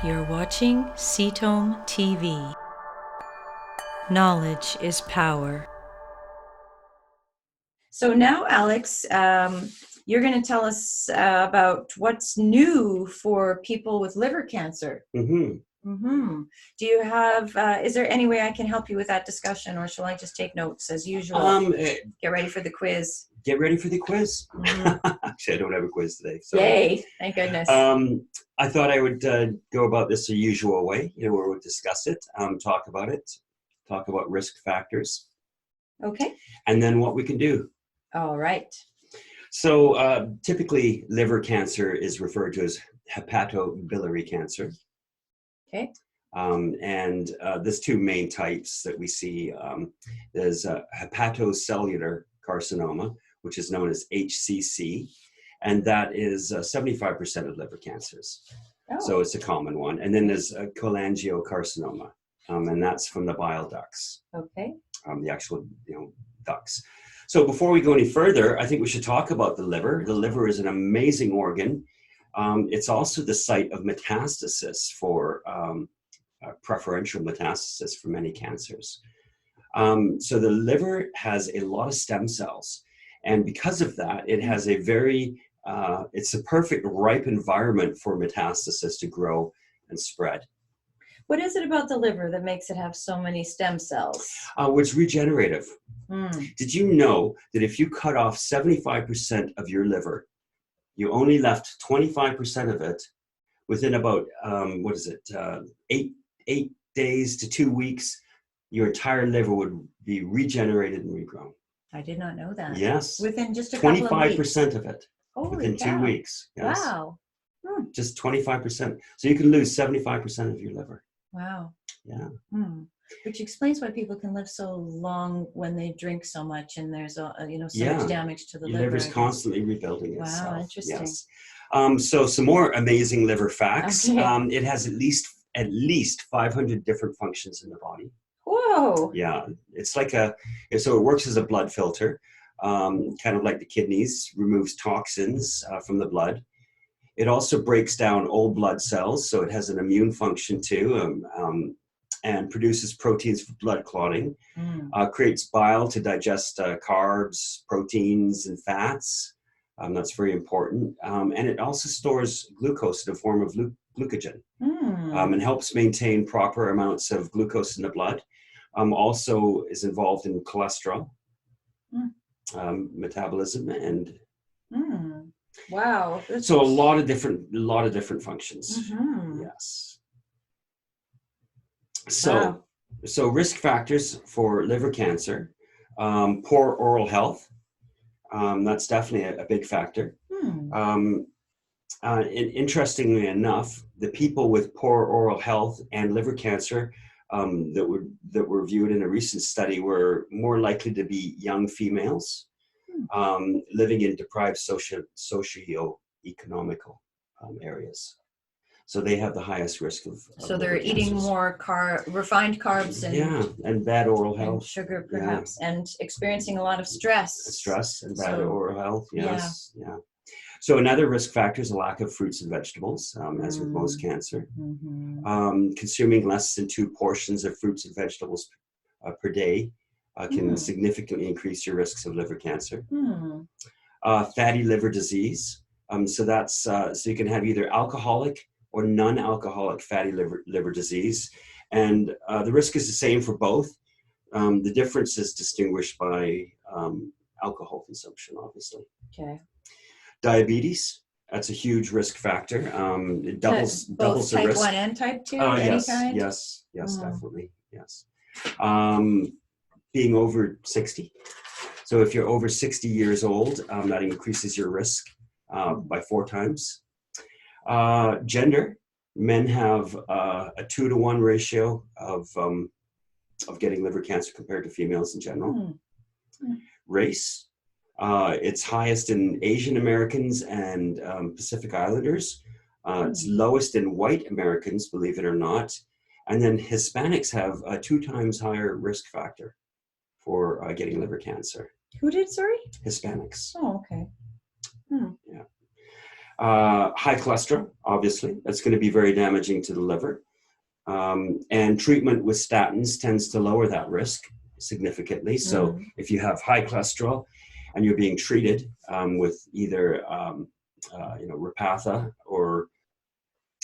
You're watching CTOM TV. Knowledge is power. So now, Alex, you're going to tell us about what's new for people with liver cancer. Do you have, is there any way I can help you with that discussion, or shall I just take notes as usual? Get ready for the quiz. Get ready for the quiz. Actually, I don't have a quiz today. So. Yay, thank goodness. I thought I would go about this the usual way, where we'll discuss it, talk about risk factors. Okay. And then what we can do. All right. So typically liver cancer is referred to as hepatobiliary cancer. Okay. And there's two main types that we see. There's hepatocellular carcinoma, which is known as HCC, and that is 75% of liver cancers. Oh. So it's a common one. And then there's cholangiocarcinoma, and that's from the bile ducts. Okay. The actual ducts. So before we go any further, I think we should talk about the liver. The liver is an amazing organ. It's also the site of metastasis for preferential metastasis for many cancers. So the liver has a lot of stem cells. And because of that, it has a very, it's a perfect ripe environment for metastasis to grow and spread. What is it about the liver that makes it have so many stem cells? It's regenerative. Did you know that if you cut off 75% of your liver, you only left 25% of it within about, 8 days to 2 weeks, your entire liver would be regenerated and regrown. I did not know that. Yes. Within just a couple of weeks. 25% of it. Holy within cow. 2 weeks. Yes. Wow. Just 25%. So you can lose 75% of your liver. Wow. Yeah. Which explains why people can live so long when they drink so much, and there's so much damage to the liver. Your liver's constantly rebuilding itself. Wow, interesting. Yes. So some more amazing liver facts. Okay. It has at least 500 different functions in the body. Whoa. Yeah, it's like so it works as a blood filter, kind of like the kidneys, removes toxins from the blood. It also breaks down old blood cells, so it has an immune function too, and produces proteins for blood clotting, creates bile to digest carbs, proteins, and fats. That's very important. And it also stores glucose in the form of glycogen, and helps maintain proper amounts of glucose in the blood. Also is involved in cholesterol metabolism and wow. So a lot of different functions. Yes. So risk factors for liver cancer: poor oral health. That's definitely a big factor. Interestingly enough, the people with poor oral health and liver cancer that were viewed in a recent study were more likely to be young females living in deprived socio-economical areas. So they have the highest risk of so they're eating more refined carbs and bad oral health, and sugar perhaps, and experiencing a lot of stress and bad oral health. Yes. Yeah. So another risk factor is a lack of fruits and vegetables, as with most cancer. Consuming less than 2 portions of fruits and vegetables per day can significantly increase your risks of liver cancer. Fatty liver disease. So that's so you can have either alcoholic or non-alcoholic fatty liver disease, and the risk is the same for both. The difference is distinguished by alcohol consumption, obviously. Okay. Diabetes, that's a huge risk factor. It doubles the type risk. Type 1 and type 2, Yes, kind? yes, definitely, yes. Being over 60. So if you're over 60 years old, that increases your risk by 4 times. Gender, men have a 2-to-1 ratio of getting liver cancer compared to females in general. Race, it's highest in Asian Americans and Pacific Islanders. It's lowest in white Americans, believe it or not. And then Hispanics have a 2 times higher risk factor for getting liver cancer. Who did, sorry? Hispanics. Oh, okay. Yeah. High cholesterol, obviously, that's going to be very damaging to the liver. And treatment with statins tends to lower that risk significantly. So if you have high cholesterol and you're being treated with either Repatha or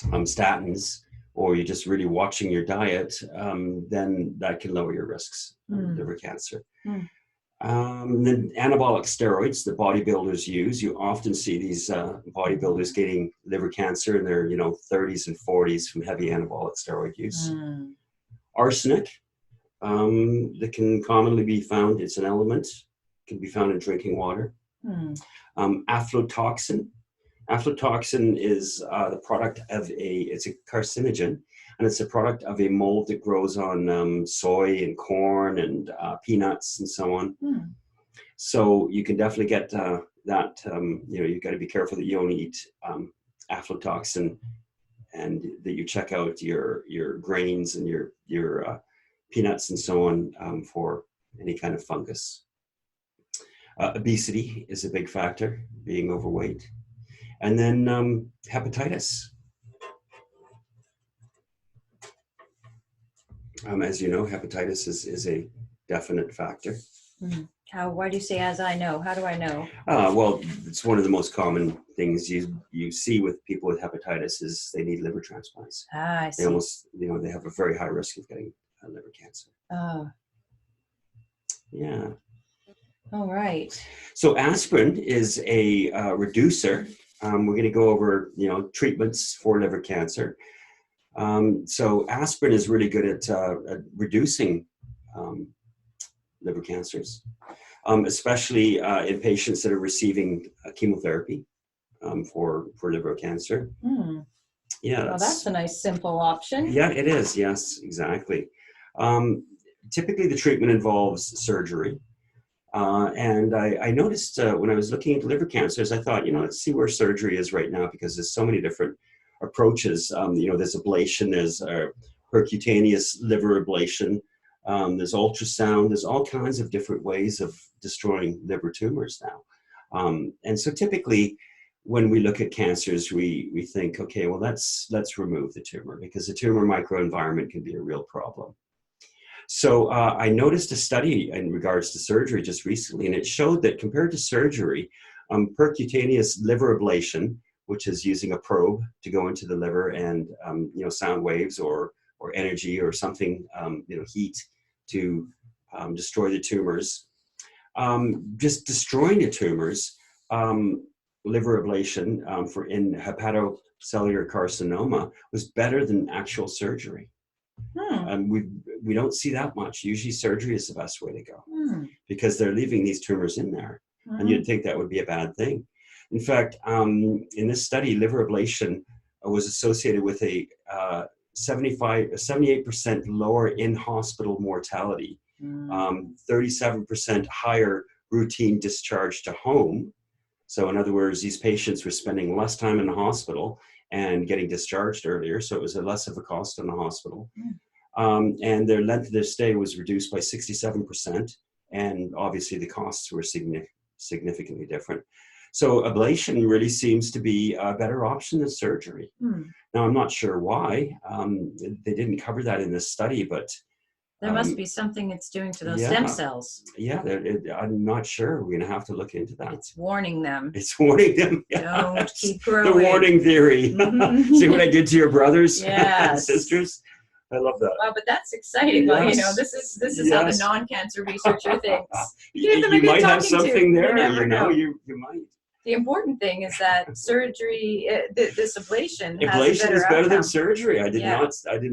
statins, or you're just really watching your diet, then that can lower your risks of liver cancer. Then anabolic steroids that bodybuilders use. You often see these bodybuilders getting liver cancer in their 30s and 40s from heavy anabolic steroid use. Arsenic that can commonly be found. It's an element, can be found in drinking water. Aflatoxin. Aflatoxin is the product of it's a carcinogen, and it's a product of a mold that grows on soy and corn and peanuts and so on. So you can definitely get that. You've got to be careful that you don't eat aflatoxin, and that you check out your grains and your peanuts and so on for any kind of fungus. Obesity is a big factor, being overweight. And then hepatitis. As you know, hepatitis is a definite factor. Why do you say "as I know"? How do I know? Well, it's one of the most common things you see with people with hepatitis is they need liver transplants. I see. They almost, they have a very high risk of getting liver cancer. Yeah. All right. So aspirin is a reducer. We're going to go over, treatments for liver cancer. So aspirin is really good at reducing liver cancers, especially in patients that are receiving chemotherapy for liver cancer. Yeah, well, that's a nice, simple option. Yeah, it is. Yes, exactly. Typically, the treatment involves surgery. And I noticed when I was looking into liver cancers, I thought, let's see where surgery is right now, because there's so many different approaches. There's ablation, there's percutaneous liver ablation, there's ultrasound, there's all kinds of different ways of destroying liver tumors now. And so typically, when we look at cancers, we think, okay, well, let's remove the tumor, because the tumor microenvironment can be a real problem. So I noticed a study in regards to surgery just recently, and it showed that compared to surgery, percutaneous liver ablation, which is using a probe to go into the liver and sound waves or energy or something, heat to destroy the tumors, just destroying the tumors, liver ablation in hepatocellular carcinoma was better than actual surgery. We don't see that much. Usually surgery is the best way to go because they're leaving these tumors in there, and you'd think that would be a bad thing. In fact, in this study, liver ablation was associated with a 78% lower in-hospital mortality, 37% higher routine discharge to home. So in other words, these patients were spending less time in the hospital and getting discharged earlier, so it was less of a cost in the hospital. And their length of their stay was reduced by 67%, and obviously the costs were significantly different. So ablation really seems to be a better option than surgery. Now, I'm not sure why. They didn't cover that in this study, but there must be something it's doing to those stem cells. Yeah, I'm not sure. We're going to have to look into that. It's warning them. It's warning them. Don't keep growing. The warning theory. See what I did to your brothers and sisters? I love that. Wow, but that's exciting. Yes. Well, this is how the non-cancer researcher thinks. You might have something there. You know, you might. The important thing is that surgery, this ablation is outcome. better than surgery. I did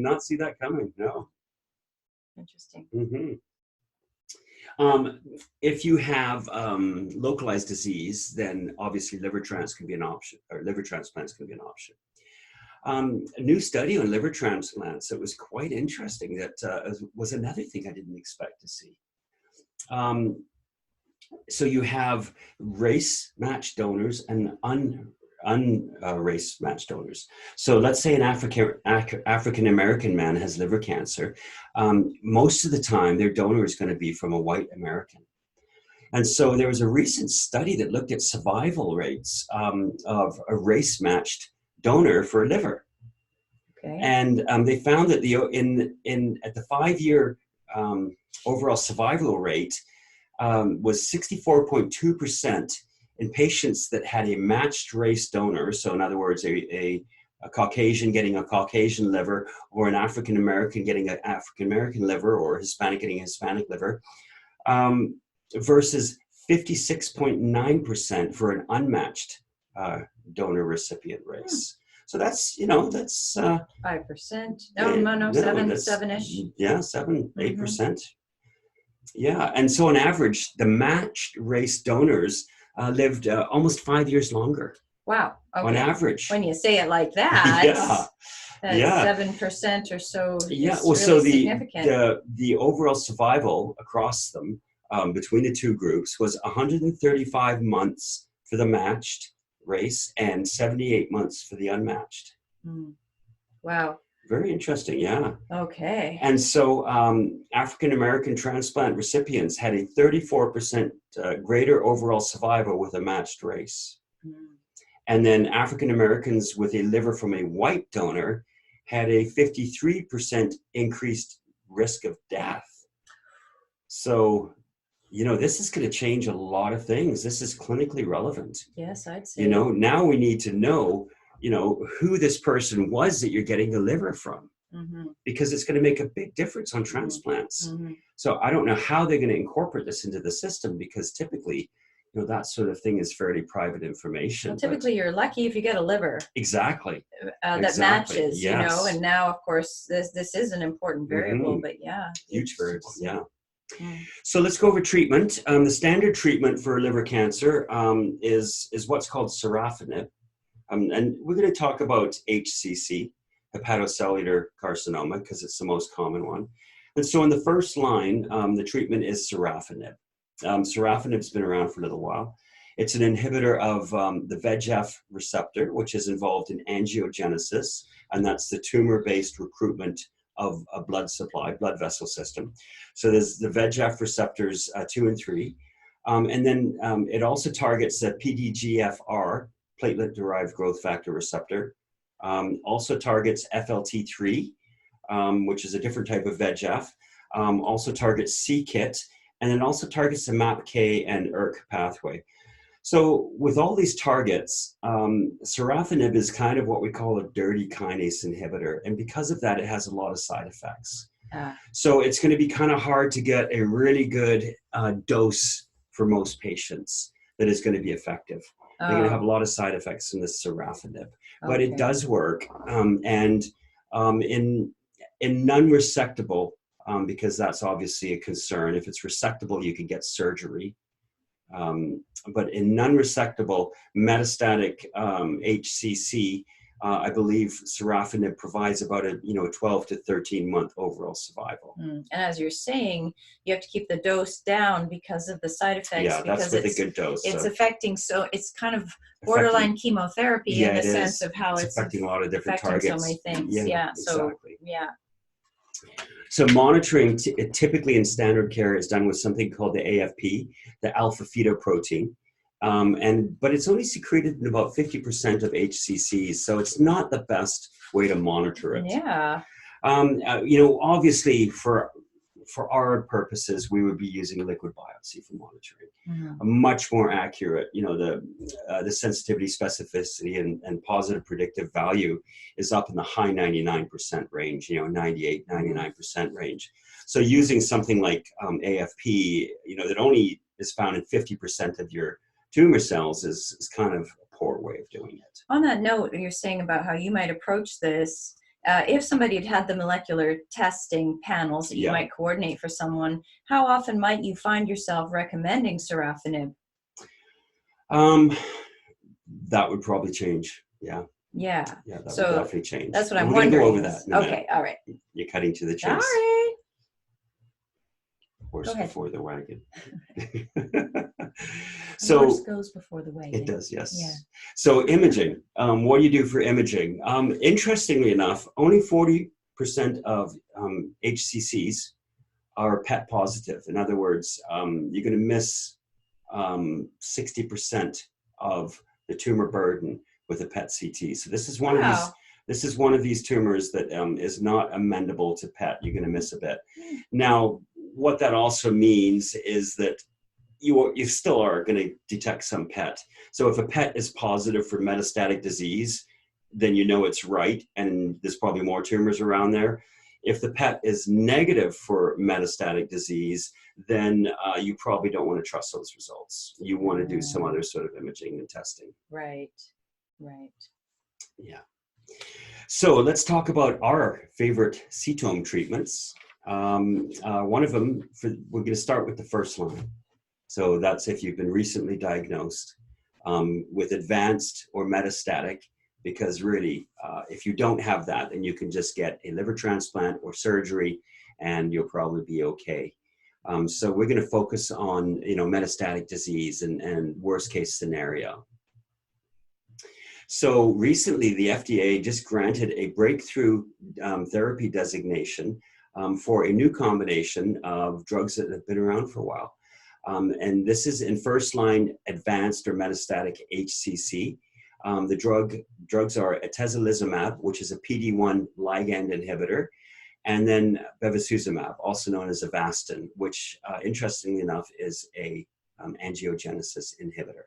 not see that coming. No. Interesting. If you have localized disease, then obviously liver transplants can be an option. A new study on liver transplants that was quite interesting. That was another thing I didn't expect to see. So you have race-matched donors and unrace-matched donors. So let's say an African-American man has liver cancer. Most of the time, their donor is going to be from a white American. And so there was a recent study that looked at survival rates of a race-matched donor for a liver. Okay. And they found that at the 5-year overall survival rate was 64.2% in patients that had a matched race donor. So in other words, a Caucasian getting a Caucasian liver, or an African American getting an African American liver, or a Hispanic getting a Hispanic liver, versus 56.9% for an unmatched donor recipient race. So that's 5%. No, 7-ish. Yeah, 7-8%. Yeah, and so on average, the matched race donors lived almost 5 years longer. Wow. Okay. On average. When you say it like that, yeah. That's 7% or so. Yeah. Is Well, really so significant. the overall survival across them between the two groups was 135 months for the matched race and 78 months for the unmatched. Wow. Very interesting. Yeah. Okay. And so African American transplant recipients had a 34% greater overall survival with a matched race. And then African Americans with a liver from a white donor had a 53% increased risk of death. So, this is going to change a lot of things. This is clinically relevant. Yes, I'd say. Now we need to know, who this person was that you're getting the liver from. Because it's going to make a big difference on transplants. So I don't know how they're going to incorporate this into the system, because typically, that sort of thing is fairly private information. Well, typically, you're lucky if you get a liver. Exactly. That matches, yes. and now, of course, this is an important variable, but yeah. Huge variable, yeah. So let's go over treatment. The standard treatment for liver cancer is what's called sorafenib. And we're going to talk about HCC, hepatocellular carcinoma, because it's the most common one. And so in the first line, the treatment is sorafenib. Sorafenib's been around for a little while. It's an inhibitor of the VEGF receptor, which is involved in angiogenesis, and that's the tumor-based recruitment of a blood vessel system. So there's the VEGF receptors 2 and 3. And then it also targets the PDGFR, platelet-derived growth factor receptor. Also targets FLT3, which is a different type of VEGF. Also targets c-KIT, and then also targets the MAPK and ERK pathway. So with all these targets, sorafenib is kind of what we call a dirty kinase inhibitor. And because of that, it has a lot of side effects. So it's going to be kind of hard to get a really good dose for most patients that is going to be effective. They're going to have a lot of side effects from this sorafenib. But it does work. And in non-resectable, because that's obviously a concern. If it's resectable, you can get surgery. But in non-resectable metastatic HCC, I believe sorafenib provides about a 12 to 13 month overall survival. And as you're saying, you have to keep the dose down because of the side effects. Yeah, that's with a good dose. It's affecting, so it's kind of borderline chemotherapy in the sense of how it's affecting a lot of different targets. So many things. Yeah, exactly. Yeah. So monitoring typically in standard care is done with something called the AFP, the alpha-fetoprotein. But it's only secreted in about 50% of HCCs, so it's not the best way to monitor it. Yeah. Obviously for our purposes, we would be using a liquid biopsy for monitoring. A much more accurate, the sensitivity, specificity, and positive predictive value is up in the high 99% range, 98, 99% range. So using something like AFP, that only is found in 50% of your tumor cells is kind of a poor way of doing it. On that note, you're saying about how you might approach this. If somebody had had the molecular testing panels that you might coordinate for someone, how often might you find yourself recommending sorafenib? That would probably change. Yeah. Yeah. Yeah, that would definitely change. That's what I'm wondering. We're going to go over that in a minute. Okay, all right. You're cutting to the chase. Sorry. Horse before the wagon. The horse goes before the wagon. It does, yes. Yeah. So imaging, what do you do for imaging? Interestingly enough, only 40% of HCCs are PET positive. In other words, you're going to miss 60% of the tumor burden with a PET CT. So this is one of Wow. these tumors that is not amenable to PET. You're going to miss a bit. Now, what that also means is that you still are going to detect some PET. So if a PET is positive for metastatic disease, then you know it's right, and there's probably more tumors around there. If the PET is negative for metastatic disease, then you probably don't want to trust those results. You want to do some other sort of imaging and testing. Right. Right. Yeah. So let's talk about our favorite ketone treatments. One of them, we're going to start with the first line. So that's if you've been recently diagnosed with advanced or metastatic, because really, if you don't have that, then you can just get a liver transplant or surgery and you'll probably be okay. So we're going to focus on, metastatic disease and worst case scenario. So recently, the FDA just granted a breakthrough therapy designation for a new combination of drugs that have been around for a while. And this is in first-line advanced or metastatic HCC. The drugs are atezolizumab, which is a PD-1 ligand inhibitor, and then bevacizumab, also known as Avastin, which, interestingly enough, is a angiogenesis inhibitor.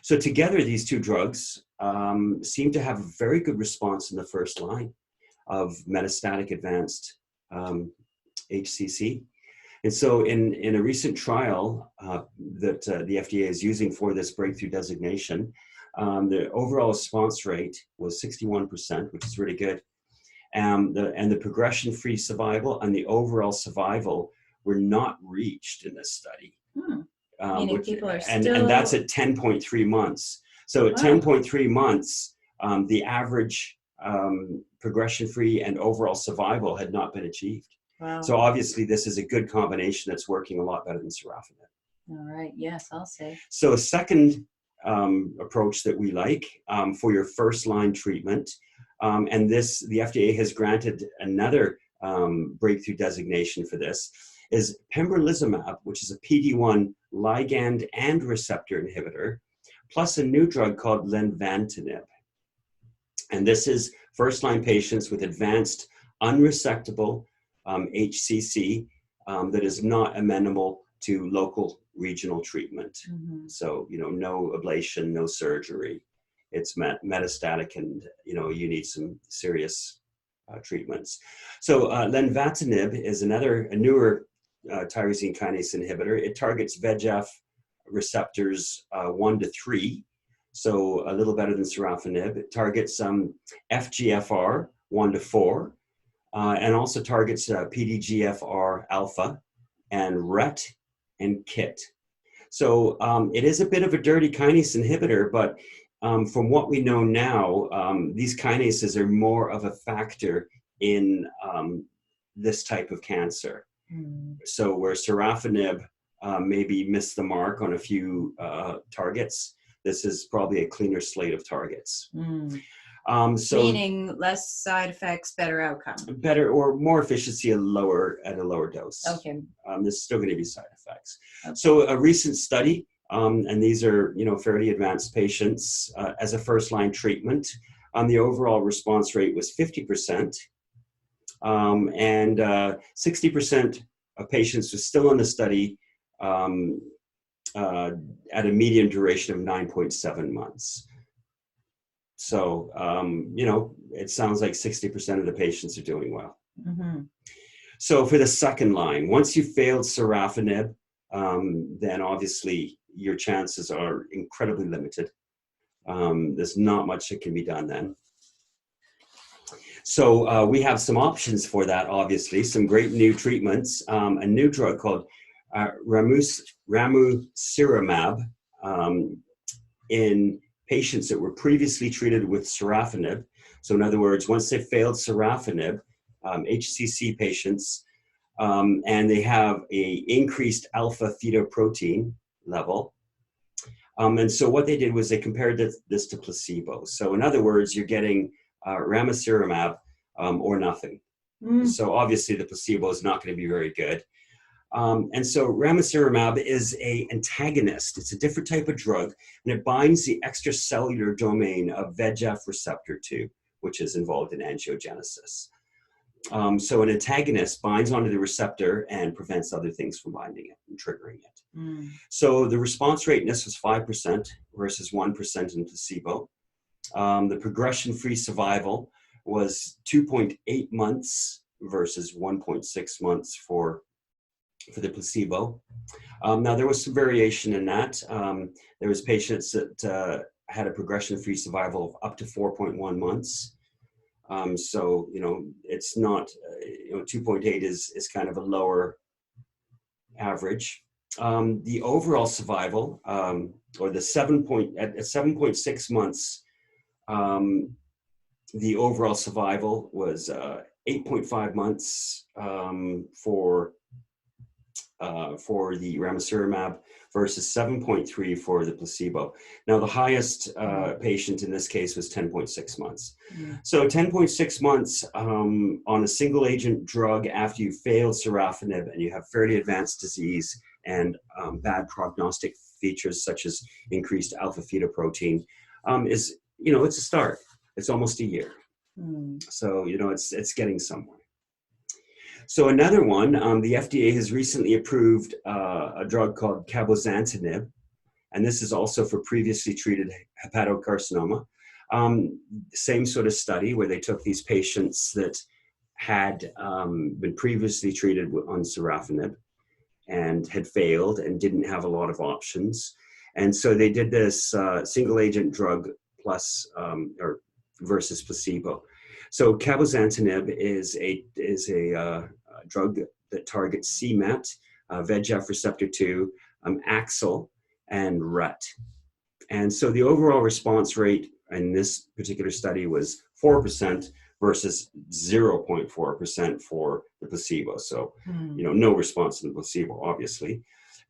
So together, these two drugs seem to have a very good response in the first line of metastatic advanced HCC. And so in a recent trial that the FDA is using for this breakthrough designation, the overall response rate was 61%, which is really good. And the progression-free survival and the overall survival were not reached in this study. Meaning people are and still... that's at 10.3 months. So at 10.3 months, the average progression-free and overall survival had not been achieved. Wow. So obviously, this is a good combination that's working a lot better than sorafenib. All right. Yes, I'll say. So a second approach that we like for your first-line treatment, and the FDA has granted another breakthrough designation for this, is pembrolizumab, which is a PD-1 ligand and receptor inhibitor, plus a new drug called lenvatinib. And this is first-line patients with advanced unresectable HCC that is not amenable to local regional treatment. So, no ablation, no surgery. It's metastatic and, you need some serious treatments. So lenvatinib is a newer tyrosine kinase inhibitor. It targets VEGF receptors 1 to 3, so a little better than sorafenib. It targets FGFR 1 to 4, and also targets PDGFR alpha and RET and KIT. So it is a bit of a dirty kinase inhibitor, but from what we know now, these kinases are more of a factor in this type of cancer. So where sorafenib maybe missed the mark on a few targets, this is probably a cleaner slate of targets. Meaning less side effects, better outcome. Better or more efficiency at a lower dose. Okay. There's still going to be side effects. Okay. So a recent study, and these are fairly advanced patients as a first-line treatment. The overall response rate was 50%, and 60% of patients were still in the study at a median duration of 9.7 months. So, it sounds like 60% of the patients are doing well. So for the second line, once you've failed sorafenib, then obviously your chances are incredibly limited. There's not much that can be done then. So we have some options for that, obviously, some great new treatments. A new drug called ramucirumab in patients that were previously treated with sorafenib. So in other words, once they failed sorafenib, HCC patients, and they have a increased alpha fetoprotein level. And so what they did was they compared this to placebo. So in other words, you're getting ramucirumab or nothing. So obviously the placebo is not going to be very good. And so ramucirumab is an antagonist. It's a different type of drug, and it binds the extracellular domain of VEGF receptor 2, which is involved in angiogenesis. So an antagonist binds onto the receptor and prevents other things from binding it and triggering it. So the response rate in this was 5% versus 1% in placebo. The progression-free survival was 2.8 months versus 1.6 months for the placebo. Now, there was some variation in that. There was patients that had a progression-free survival of up to 4.1 months. So, it's not, 2.8 is kind of a lower average. The overall survival, or at 7.6 months, the overall survival was 8.5 months for the ramucirumab versus 7.3 for the placebo. Now, the highest patient in this case was 10.6 months. So 10.6 months on a single agent drug after you failed sorafenib and you have fairly advanced disease and bad prognostic features such as increased alpha fetoprotein is, it's a start. It's almost a year. So, it's getting somewhere. So another one, the FDA has recently approved a drug called cabozantinib, and this is also for previously treated hepatocarcinoma. Same sort of study where they took these patients that had been previously treated on sorafenib and had failed and didn't have a lot of options. And so they did this single agent drug plus or versus placebo. So cabozantinib is a drug that targets c-Met, VEGF receptor 2, AXL, and RET. And so the overall response rate in this particular study was 4% versus 0.4% for the placebo. So, no response in the placebo, obviously.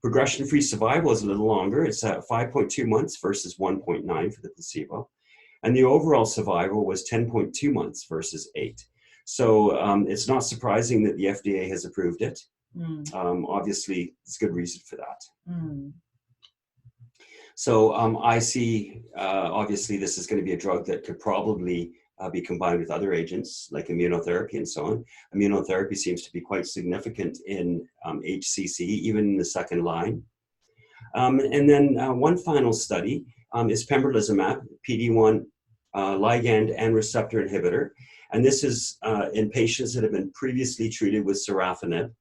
Progression-free survival is a little longer. It's 5.2 months versus 1.9 for the placebo. And the overall survival was 10.2 months versus 8. So it's not surprising that the FDA has approved it. Obviously, there's good reason for that. So I see, obviously, this is going to be a drug that could probably be combined with other agents like immunotherapy and so on. Immunotherapy seems to be quite significant in HCC, even in the second line. And then one final study is pembrolizumab, PD-1 ligand and receptor inhibitor. And this is in patients that have been previously treated with sorafenib.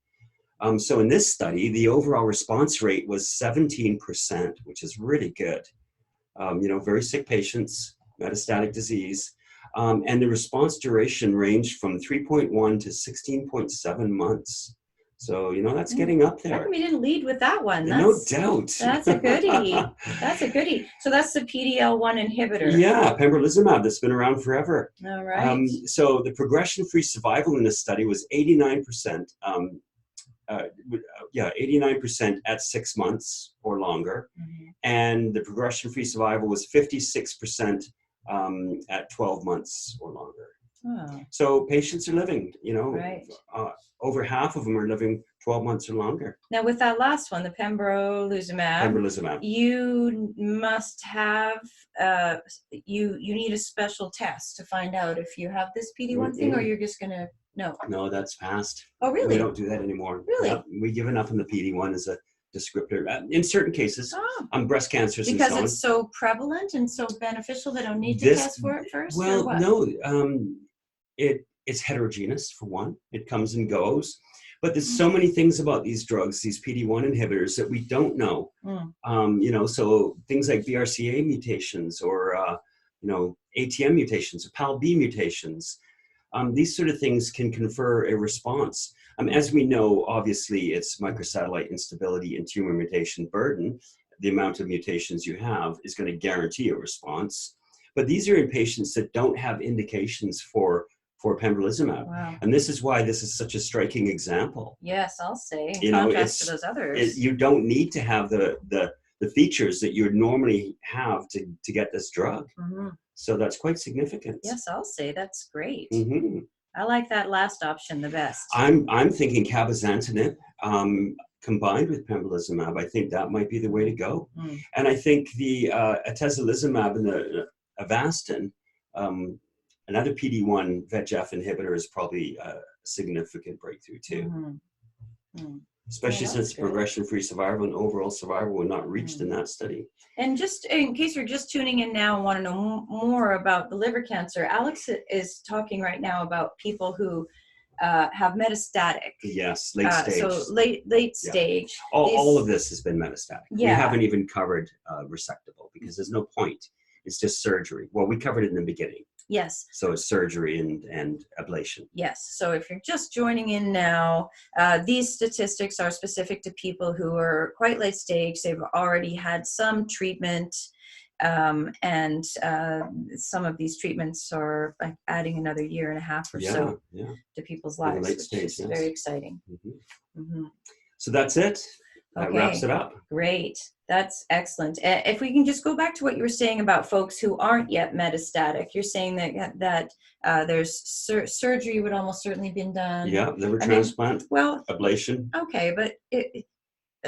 So in this study, the overall response rate was 17%, which is really good. Very sick patients, metastatic disease. And the response duration ranged from 3.1 to 16.7 months. So, that's getting up there. How come we didn't lead with that one? No doubt. That's a goodie. That's a goodie. So that's the PD-L1 inhibitor. Yeah, pembrolizumab, that's been around forever. All right. So the progression-free survival in this study was 89%. 89% at 6 months or longer. And the progression-free survival was 56% at 12 months or longer. Oh. So patients are living, right. Over half of them are living 12 months or longer. Now with that last one, the pembrolizumab, you must have, you need a special test to find out if you have this PD-1 thing, or you're just going to know? No, that's past. Oh, really? We don't do that anymore. Really? Yeah, we give enough in the PD-1 as a descriptor. In certain cases, breast cancers and so on. Because it's so prevalent and so beneficial, they don't need to test for it first? Well, or what? No. It's heterogeneous, for one. It comes and goes. But there's so many things about these drugs, these PD-1 inhibitors, that we don't know. So things like BRCA mutations or, ATM mutations, or PAL-B mutations, these sort of things can confer a response. As we know, obviously, it's microsatellite instability and tumor mutation burden. The amount of mutations you have is going to guarantee a response. But these are in patients that don't have indications for pembrolizumab. Wow. And this is why this is such a striking example. Yes, I'll say. In contrast to those others. You don't need to have the features that you would normally have to get this drug. So that's quite significant. Yes, I'll say. That's great. I like that last option the best. I'm thinking cabozantinib. combined with pembrolizumab, I think that might be the way to go. And I think the atezolizumab and the Avastin, another PD-1 VEGF inhibitor, is probably a significant breakthrough too. Especially since progression-free survival and overall survival were not reached in that study. And just in case you're just tuning in now and want to know more about the liver cancer, Alex is talking right now about people who have metastatic. Yes, late stage. So late stage. All of this has been metastatic. We haven't even covered resectable because there's no point. It's just surgery. Well, we covered it in the beginning. Yes. So it's surgery and ablation. Yes. So if you're just joining in now, these statistics are specific to people who are quite late stage. They've already had some treatment, and some of these treatments are like adding another year and a half or so to people's lives, late which stage, is very exciting. So that's it. That wraps it up. Great. That's excellent. If we can just go back to what you were saying about folks who aren't yet metastatic, you're saying that there's surgery would almost certainly been done. Yeah, liver transplant, well, ablation. Okay, but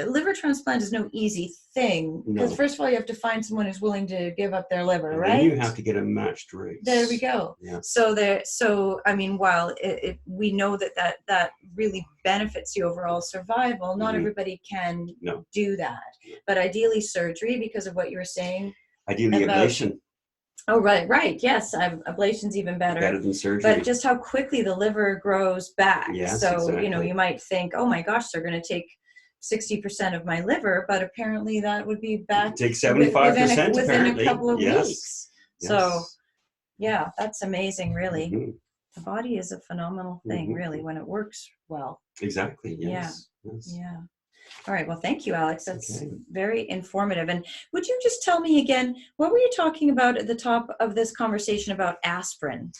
liver transplant is no easy thing because first of all, you have to find someone who's willing to give up their liver, right? Then you have to get a matched race. There we go. Yeah. So I mean, while we know that really benefits the overall survival, not everybody can do that. But ideally, surgery, because of what you were saying. Ideally, ablation. Oh, right. Yes, ablation's even better. Better than surgery. But just how quickly the liver grows back. Yes, so, exactly. You might think, oh my gosh, they're going to take 60% of my liver, but apparently that would be back. Take 75% within a couple of weeks. Yes. So, yeah, that's amazing, really. The body is a phenomenal thing, really, when it works well. Exactly, yes. Yeah. All right. Well, thank you, Alex. That's very informative. And would you just tell me again, what were you talking about at the top of this conversation about aspirin?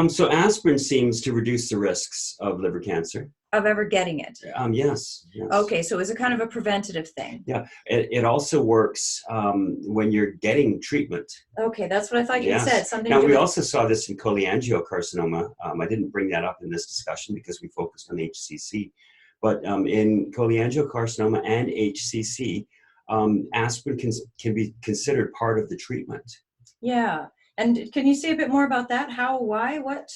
So aspirin seems to reduce the risks of liver cancer. Of ever getting it? Yes. Okay, so it's a kind of a preventative thing. Yeah, it also works when you're getting treatment. Okay, that's what I thought you said. Something. Now, we also saw this in cholangiocarcinoma. I didn't bring that up in this discussion because we focused on HCC. But in cholangiocarcinoma and HCC, aspirin can be considered part of the treatment. Yeah. And can you say a bit more about that? How, why, what?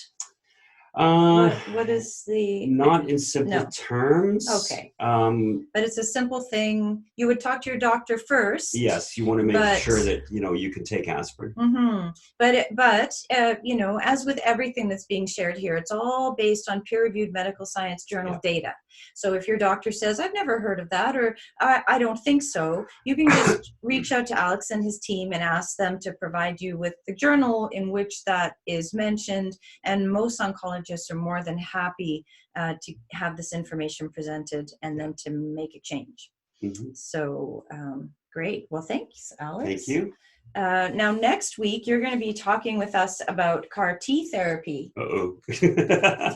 What is the... Not in simple terms. Okay. But it's a simple thing. You would talk to your doctor first. Yes, you want to make sure that, you can take aspirin. But as with everything that's being shared here, it's all based on peer-reviewed medical science journal data. So if your doctor says, I've never heard of that, or I don't think so, you can just reach out to Alex and his team and ask them to provide you with the journal in which that is mentioned. And most oncologists are more than happy to have this information presented and then to make a change. So great. Well, thanks, Alex. Thank you. Now, next week, you're going to be talking with us about CAR T therapy. Uh-oh.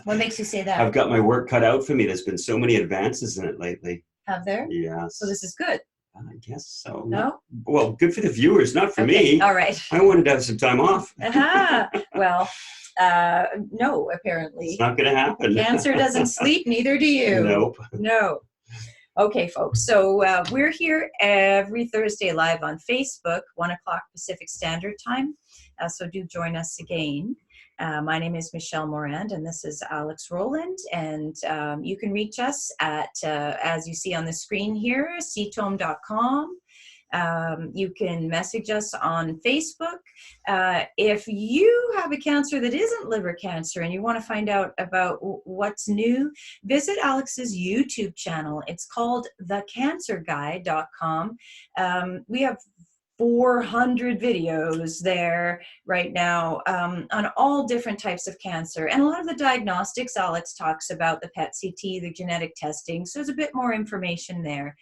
What makes you say that? I've got my work cut out for me. There's been so many advances in it lately. Have there? Yes. So this is good. I guess so. No? Well, good for the viewers, not for me. All right. I wanted to have some time off. Well, no, apparently. It's not going to happen. Cancer doesn't sleep, neither do you. Nope. No. Okay, folks. So we're here every Thursday live on Facebook, 1 o'clock Pacific Standard Time. So do join us again. My name is Michelle Morand, and this is Alex Rowland. And you can reach us at, as you see on the screen here, ctome.com. You can message us on Facebook. If you have a cancer that isn't liver cancer and you want to find out about what's new, visit Alex's YouTube channel. It's called thecancerguy.com. We have 400 videos there right now on all different types of cancer. And a lot of the diagnostics, Alex talks about the PET-CT, the genetic testing. So there's a bit more information there.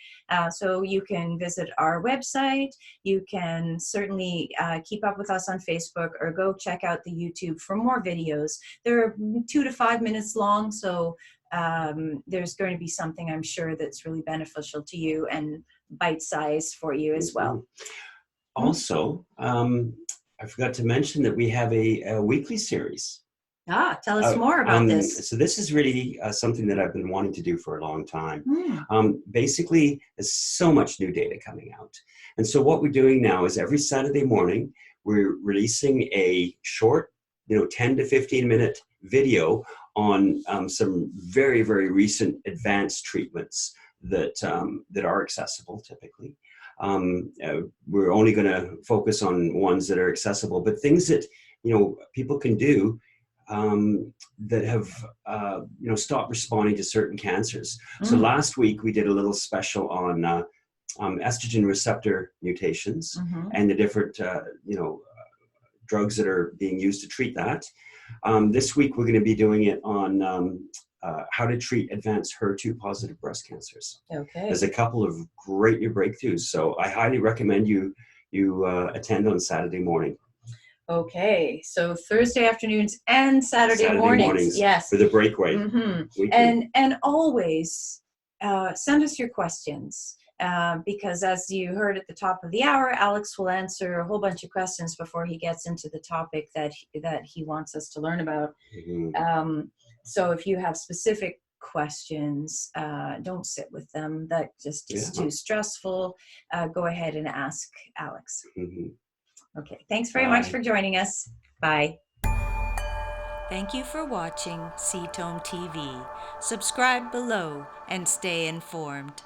So you can visit our website. You can certainly keep up with us on Facebook or go check out the YouTube for more videos. They're 2 to 5 minutes long. So there's going to be something, I'm sure, that's really beneficial to you and bite-sized for you as well. Also, I forgot to mention that we have a weekly series. Tell us more about this. So this is really something that I've been wanting to do for a long time. Basically, there's so much new data coming out. And so what we're doing now is every Saturday morning, we're releasing a short, 10 to 15 minute video on some very, very recent advanced treatments that are accessible typically. We're only going to focus on ones that are accessible, but things that, people can do that have stopped responding to certain cancers. So last week we did a little special on estrogen receptor mutations and the different drugs that are being used to treat that. This week we're going to be doing it on how to treat advanced HER2 positive breast cancers. Okay. There's a couple of great new breakthroughs, so I highly recommend you attend on Saturday morning. Okay, so Thursday afternoons and Saturday mornings. Yes, for the breakaway. And always send us your questions because, as you heard at the top of the hour, Alex will answer a whole bunch of questions before he gets into the topic that he wants us to learn about. So if you have specific questions, don't sit with them. That just is too stressful. Go ahead and ask Alex. Okay, thanks very much for joining us. Bye. Thank you for watching Ketone TV. Subscribe below and stay informed.